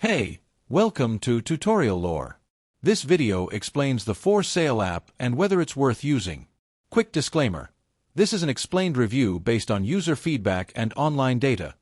Hey, welcome to Tutorial Lore. This video explains the For Sale app and whether it's worth using. Quick disclaimer. This is an explained review based on user feedback and online data,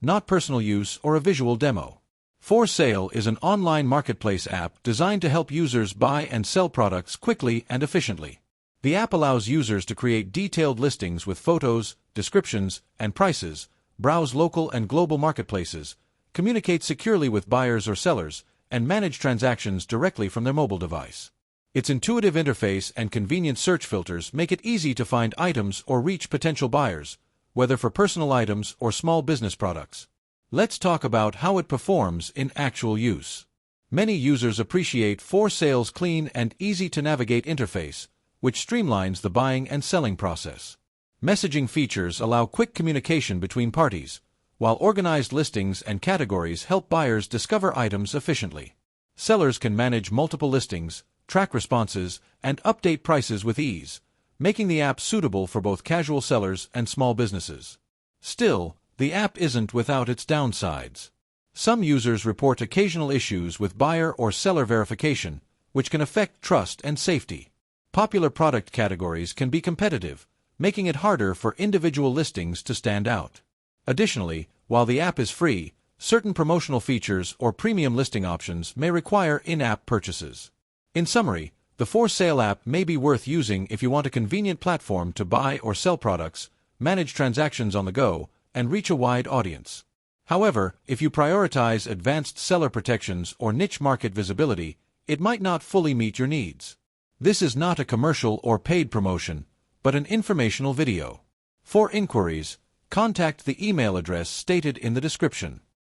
not personal use or a visual demo. For Sale is an online marketplace app designed to help users buy and sell products quickly and efficiently. The app allows users to create detailed listings with photos, descriptions, and prices, browse local and global marketplaces, communicate securely with buyers or sellers, and manage transactions directly from their mobile device. Its intuitive interface and convenient search filters make it easy to find items or reach potential buyers, whether for personal items or small business products. Let's talk about how it performs in actual use. Many users appreciate For Sale's clean and easy-to-navigate interface, which streamlines the buying and selling process. Messaging features allow quick communication between parties, while organized listings and categories help buyers discover items efficiently. Sellers can manage multiple listings, track responses, and update prices with ease, making the app suitable for both casual sellers and small businesses. Still, the app isn't without its downsides. Some users report occasional issues with buyer or seller verification, which can affect trust and safety. Popular product categories can be competitive, making it harder for individual listings to stand out. Additionally, while the app is free, certain promotional features or premium listing options may require in-app purchases. In summary, the For Sale app may be worth using if you want a convenient platform to buy or sell products, manage transactions on the go, and reach a wide audience. However, if you prioritize advanced seller protections or niche market visibility, it might not fully meet your needs. This is not a commercial or paid promotion, but an informational video. For inquiries, contact the email address stated in the description.